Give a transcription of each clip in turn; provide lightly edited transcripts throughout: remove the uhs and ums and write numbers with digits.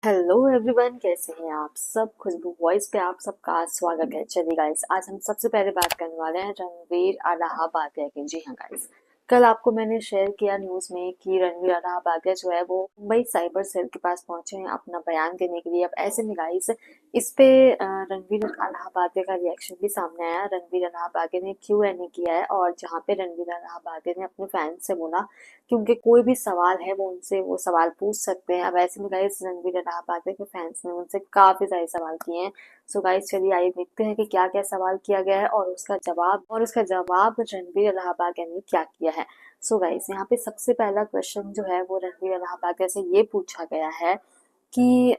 Hello everyone, कैसे हैं आप सब। खुशबू वॉइस पे आप सबका स्वागत है। चलिए गाइस, आज हम सबसे पहले बात करने वाले हैं रणवीर अलाहाबादिया की। जी हाँ गाइस, कल आपको मैंने शेयर किया न्यूज़ में कि रणवीर अलाहाबादिया जो है वो मुंबई साइबर सेल के पास पहुंचे हैं अपना बयान देने के लिए। अब ऐसे में गाइस, इस पे रणवीर अलाहाबादिया का रिएक्शन भी सामने आया। रणवीर अलाहाबादिया ने Q&A किया है और जहाँ पे रणवीर अलाहाबादिया ने अपने फैंस से बोला कि उनके कोई भी सवाल है वो उनसे वो सवाल पूछ सकते हैं। अब ऐसे में गाइस, रणवीर अलाहाबादी के फैंस ने उनसे काफी सारे सवाल किए हैं। सो गाइस, चलिए आइए देखते हैं कि क्या क्या सवाल किया गया है और उसका जवाब रणवीर अलाहाबादी ने क्या किया है। सो गाइस, यहाँ पे सबसे पहला क्वेश्चन जो है वो रणवीर अलाहाबादी से ये पूछा गया है कि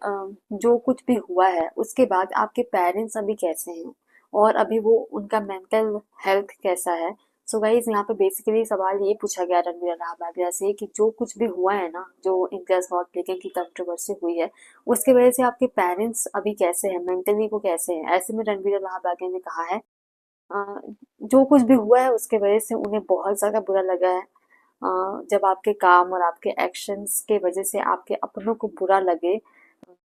जो कुछ भी हुआ है उसके बाद आपके पेरेंट्स अभी कैसे हैं और अभी वो उनका मेंटल हेल्थ कैसा है। सो गाइज, यहाँ पे बेसिकली सवाल ये पूछा गया रणवीर अलाहाबादिया से कि जो कुछ भी हुआ है ना, जो इम्तियाज हॉट लेके की कंट्रोवर्सी हुई है, उसके वजह से आपके पेरेंट्स अभी कैसे हैं, मेंटली वो कैसे हैं। ऐसे में रणवीर अलाहाबादिया ने कहा है अ, जो कुछ भी हुआ है उसके वजह से उन्हें बहुत ज्यादा बुरा लगा है। जब आपके काम और आपके एक्शंस के वजह से आपके अपनों को बुरा लगे।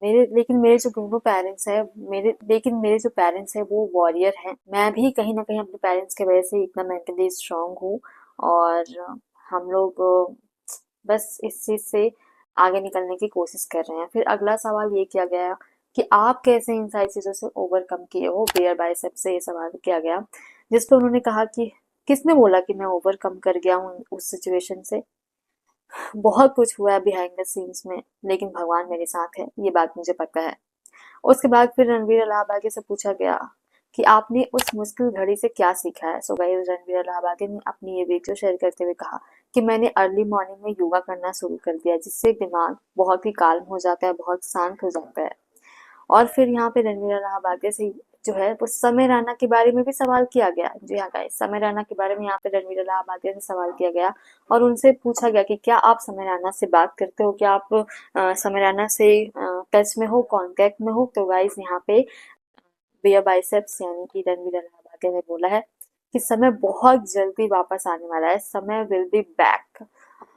मेरे जो दोनों पेरेंट्स हैं, मेरे जो पेरेंट्स हैं वो वॉरियर हैं। मैं भी कहीं ना कहीं अपने पेरेंट्स की वजह से इतना मेंटली स्ट्रांग हूँ। और हम लोग बस इस चीज से आगे निकलने की कोशिश कर रहे हैं। फिर अगला सवाल ये किया गया कि आप कैसे इन सारी चीजों से ओवरकम किए हो, बेयर बाइसेप से ये सवाल किया गया। जिस पर उन्होंने कहा कि किसने बोला कि मैं ओवरकम कर गया हूँ उस सिचुएशन से। बहुत कुछ हुआ है बिहाइंड द सीन्स में, लेकिन भगवान मेरे साथ है, ये बात मुझे पता है। उसके बाद फिर रणवीर अलाहाबादी से पूछा गया कि आपने उस मुश्किल घड़ी से क्या सीखा है। सो गाइस, रणवीर अलाहाबादी ने अपनी ये वीडियो शेयर करते हुए कहा कि मैंने अर्ली मॉर्निंग में योगा करना शुरू कर दिया, जिससे दिमाग बहुत ही काल्म हो जाता है, बहुत शांत हो जाता है। और फिर यहाँ पे रणवीर अलाहाबादी से जो है वो समय रैना के बारे में भी सवाल किया गया। जी हाँ गाइस, समय रैना के बारे में यहाँ पे रणवीर अलाहाबादी से सवाल किया गया और उनसे पूछा गया कि क्या आप समय रैना से बात करते हो, क्या आप समय रैना से टच में हो, कांटेक्ट में हो। तो गाइस, यहाँ पे बियर बाइसेप्स यानी कि रणवीर अलाहाबादी ने बोला है कि समय बहुत जल्दी वापस आने वाला है, समय विल बी बैक।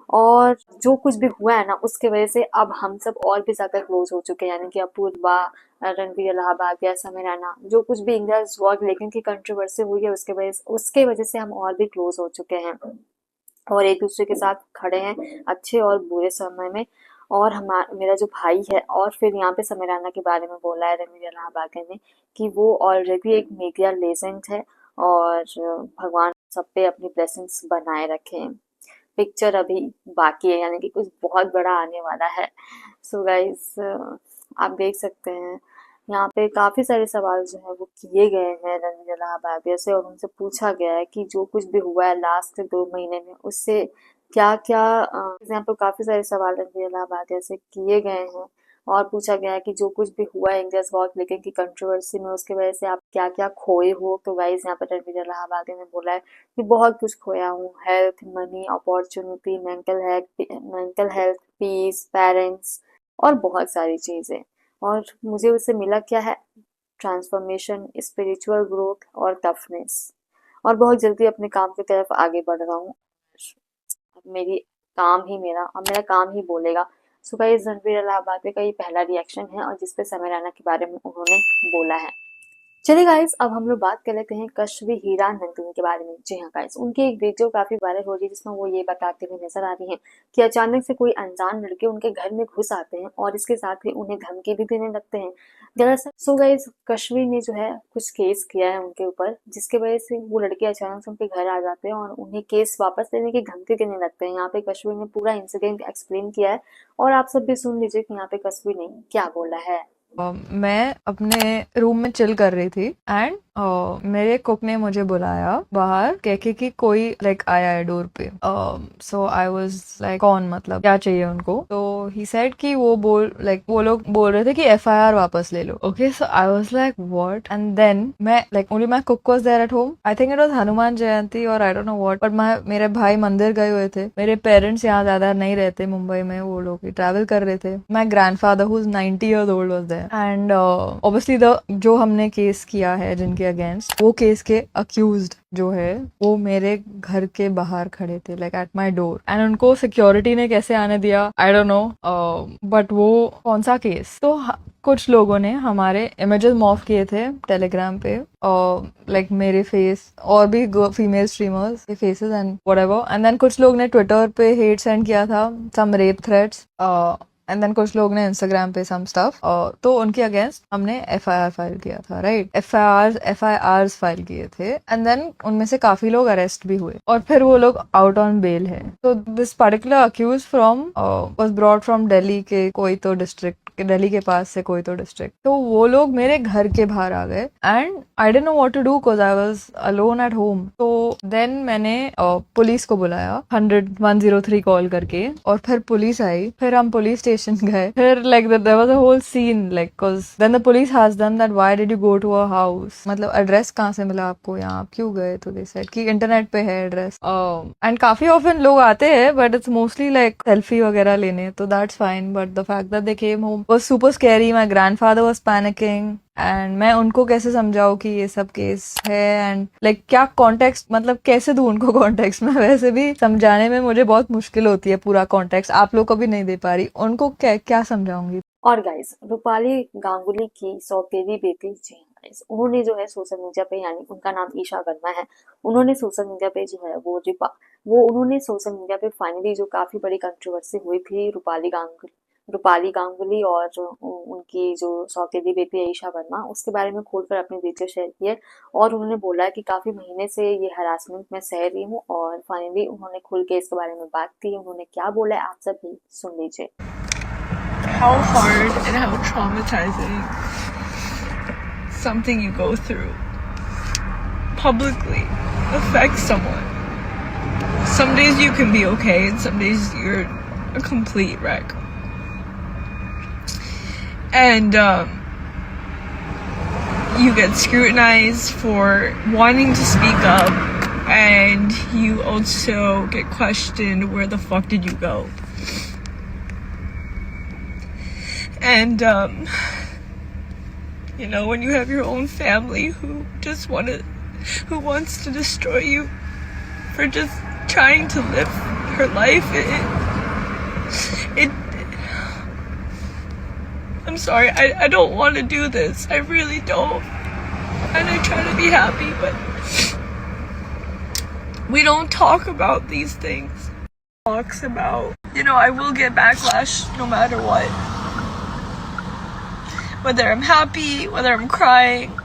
और जो कुछ भी हुआ है ना उसके वजह से अब हम सब और भी ज्यादा क्लोज हो चुके हैं, यानी कि अपूर्वा, रणवीर अलाहाबादिया, समय रैना, जो कुछ भी इंडियाज वॉर लेकिन की कंट्रोवर्सी हुई है उसके वजह से हम और भी क्लोज हो चुके हैं और एक दूसरे के साथ खड़े हैं अच्छे और बुरे समय में। और हमारा मेरा जो भाई है, और फिर यहाँ पे समय रैना के बारे में बोला है रणवीर अलाहाबादी ने कि वो ऑलरेडी एक मीडिया लेजेंड है और भगवान सब पे अपनी ब्लेसिंग्स बनाए रखें। पिक्चर अभी बाकी है, यानी कि कुछ बहुत बड़ा आने वाला है। सो गाइस, आप देख सकते हैं यहाँ पे काफी सारे सवाल जो है वो किए गए हैं रणवीर इलाहाबादिया से और उनसे पूछा गया है कि जो कुछ भी हुआ है लास्ट 2 महीने में उससे क्या क्या। यहाँ पे काफी सारे सवाल रणवीर इलाहाबादिया से किए गए हैं और पूछा गया है कि जो कुछ भी हुआ है इंडिया वॉक लेकिन की कंट्रोवर्सी में, उसके वजह से आप क्या क्या खोए हो। तो गाइस, यहाँ पर रणवीर इलाहाबादी ने बोला है कि बहुत कुछ खोया हूँ, health, money, opportunity, mental health, peace, parents और बहुत सारी चीजें। और मुझे उससे मिला क्या है, ट्रांसफॉर्मेशन, स्पिरिचुअल ग्रोथ और टफनेस। और बहुत जल्दी अपने काम की तरफ आगे बढ़ रहा हूँ। अब मेरा काम ही बोलेगा। सो गाइस, रणवीर इलाहाबादी का ये पहला रिएक्शन है और जिसपे समय रैना के बारे में उन्होंने बोला है। चलिए गाइस, अब हम लोग बात कर लेते हैं कश्वी हीरा नंदिनी के बारे में। जी हाँ गाइस, उनकी एक वीडियो काफी वायरल हो रही है जिसमें वो ये बताते हुए नजर आ रही हैं कि अचानक से कोई अनजान लड़के उनके घर में घुस आते हैं और इसके साथ ही उन्हें धमकी भी देने लगते हैं। दरअसल सो गाइस, कश्वी ने जो है कुछ केस किया है उनके ऊपर, जिसके वजह से वो लड़के अचानक से उनके घर आ जाते हैं और उन्हें केस वापस लेने की धमकी देने लगते हैं। यहाँ पे कश्वी ने पूरा इंसिडेंट एक्सप्लेन किया है और आप सब भी सुन लीजिए कि यहाँ पे कश्वी ने क्या बोला है। मैं अपने रूम में चिल कर रही थी एंड मेरे कुक ने मुझे बुलाया बाहर कह के कि कोई लाइक आया है डोर पे। सो आई वाज लाइक कौन, मतलब क्या चाहिए उनको। तो ही सेड कि वो लोग बोल रहे थे कि एफआईआर वापस ले लो। Okay, so I was like what. And then मैं like only my cook was there at home. I think it was Hanuman Jayanti और I don't know what, but मेरे भाई मंदिर गए हुए थे। मेरे पेरेंट्स यहाँ ज्यादा नहीं रहते मुंबई में, वो लोग ट्रैवल कर रहे थे। My grandfather who is 90 years old was there and obviously the जो हमने केस किया है जिनके अगेंस्ट, वो केस के अक्यूज्ड जो है वो मेरे घर के बाहर खड़े थे, like at my door, and उनको सिक्योरिटी ने कैसे आने दिया आई डोंट नो, बट वो कौन सा केस, तो कुछ लोगों ने हमारे इमेजेस मॉर्फ किए थे टेलीग्राम पे, और लाइक मेरे फेस और भी फीमेल स्ट्रीमर्स के faces and whatever, and then कुछ लोग ने ट्विटर पे हेट सेंड किया था, some rape threats, and then कुछ लोग ने इंस्टाग्राम पे सम स्टफ, तो उनके अगेंस्ट हमने एफआईआर फाइल किया था, राइट, एफआईआर फाइल किए थे, एंड देन उनमें से काफी लोग अरेस्ट भी हुए और फिर वो लोग आउट ऑन बेल है। तो this particular accused from was brought from Delhi के कोई तो डिस्ट्रिक्ट, दिल्ली के पास से कोई तो डिस्ट्रिक्ट, तो वो लोग मेरे घर के बाहर आ गए and I didn't know what to do because I was alone at home. तो देन मैंने पुलिस को बुलाया 103 कॉल करके, और फिर पुलिस आई, फिर हम पुलिस स्टेशन गए, फिर like there was a whole scene, like because then the police asked them that why did you go to a house, मतलब एड्रेस कहाँ से मिला आपको, यहाँ आप क्यों गए, तो दे सेड कि इंटरनेट पे है एड्रेस, एंड काफी ऑफन लोग आते हैं but it's mostly like selfie वगैरह लेने, तो that's fine, but the fact that they came home was super scary, my grandfather was panicking, and मैं उनको कैसे समझाऊं कि ये सब केस है, एंड लाइक क्या कॉन्टेक्स्ट, मतलब कैसे दूं उनको कॉन्टेक्स्ट, मैं वैसे भी समझाने में मुझे बहुत मुश्किल होती है, पूरा कॉन्टेक्स्ट आप लोग को भी नहीं दे पा रही, उनको क्या क्या समझाऊंगी। और गाइस, रूपाली गांगुली की सौतेली बेटी, जी हाँ गाइस, उन्होंने जो है सोशल मीडिया पे, यानी उनका नाम ईशा वर्मा है, उन्होंने सोशल मीडिया पे जो है वो उन्होंने सोशल मीडिया पे फाइनली जो काफी बड़ी कंट्रोवर्सी हुई थी रूपाली गांगुली और उनकी जो सौतेली बेटी है ईशा वर्मा, उसके बारे में खोलकर अपनी डिटेल शेयर की है, और उन्होंने बोला है कि काफी महीने से ये हरासमेंट मैं सह रही हूँ, और फाइनली उन्होंने खुल के इसके बारे में बात की है। उन्होंने क्या बोला है आप सब भी सुन लीजिए। How hard and how traumatizing something you go through publicly affects someone. Some days you can be okay, and some days you're a complete wreck. And you get scrutinized for wanting to speak up, and you also get questioned, where the fuck did you go? And you know, when you have your own family who wants to destroy you for just trying to live her life, I'm sorry, I don't want to do this, I really don't, and I try to be happy, but we don't talk about these things. Talks about, you know, I will get backlash no matter what. Whether I'm happy, whether I'm crying,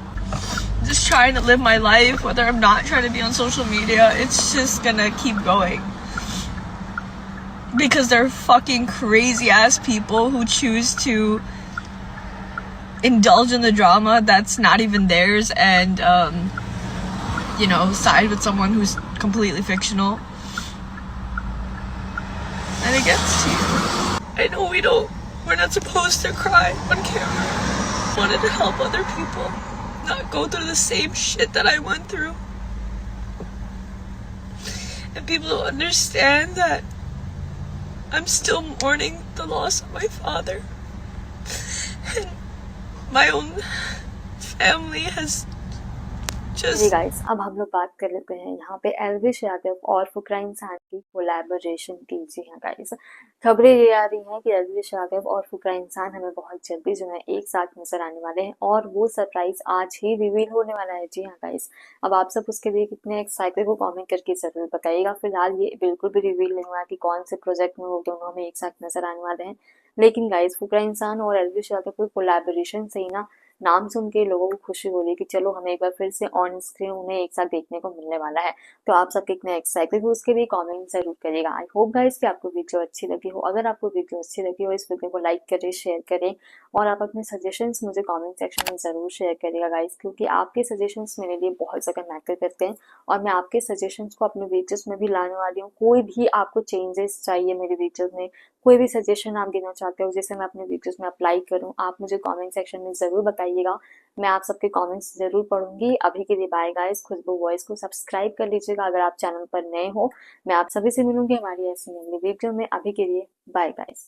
just trying to live my life, whether I'm not trying to be on social media, it's just gonna keep going. Because they're fucking crazy ass people who choose to indulge in the drama that's not even theirs, and you know, side with someone who's completely fictional. And it gets to you. I know we're not supposed to cry on camera. I wanted to help other people not go through the same shit that I went through. And people don't understand that I'm still mourning the loss of my father. And my own family has जी just guys, अब हम लोग बात कर लेते हैं यहाँ पे एल्विश यादव और फुकरा इंसान की कोलैबोरेशन की। जी हाँ गाइस, खबरें ये आ रही हैं कि एल्विश यादव और फुकरा इंसान हमें बहुत जल्दी जो है एक साथ नजर आने वाले हैं, और वो सरप्राइज आज ही रिवील होने वाला है। जी हाँ गाइस, अब आप सब उसके लिए कितने एक्साइटेड हो कमेंट करके जरूर बताइएगा। फिलहाल ये बिल्कुल भी रिवील नहीं हुआ कि कौन से प्रोजेक्ट में वो दोनों हमें एक साथ नजर आने वाले हैं, लेकिन गाइस फुकरा इंसान और एल्विश यादव के कोलैबोरेशन से ही ना नाम सुन के लोगों को खुशी हो रही है कि चलो हमें एक बार फिर से ऑन स्क्रीन उन्हें एक साथ देखने को मिलने वाला है। तो आप सब कितने एक्साइटेड हो उसके लिए कमेंट जरूर करिएगा। आई होप गाइस कि आपको वीडियो अच्छी लगी हो। अगर आपको वीडियो अच्छी लगी हो, इस वीडियो को लाइक करें, शेयर करें, और आप अपने सजेशंस मुझे कमेंट सेक्शन में जरूर शेयर करिएगा गाइस, क्योंकि आपके सजेशंस मेरे लिए बहुत ज़्यादा मैटर करते हैं, और मैं आपके सजेशंस को अपने वीडियोस में भी लाने वाली हूँ। कोई भी आपको चेंजेस चाहिए मेरे वीडियोस में, कोई भी सजेशन आप देना चाहते हो जिसे मैं अपने वीडियोस में अप्लाई करूं, आप मुझे कमेंट सेक्शन में ज़रूर बताइएगा। मैं आप सबके कमेंट्स ज़रूर पढ़ूंगी। अभी के लिए बाय गाइस। खुशबू वॉइस को सब्सक्राइब कर लीजिएगा अगर आप चैनल पर नए हो। मैं आप सभी से मिलूंगी हमारी ऐसी नई वीडियो में। अभी के लिए बाय गाइस।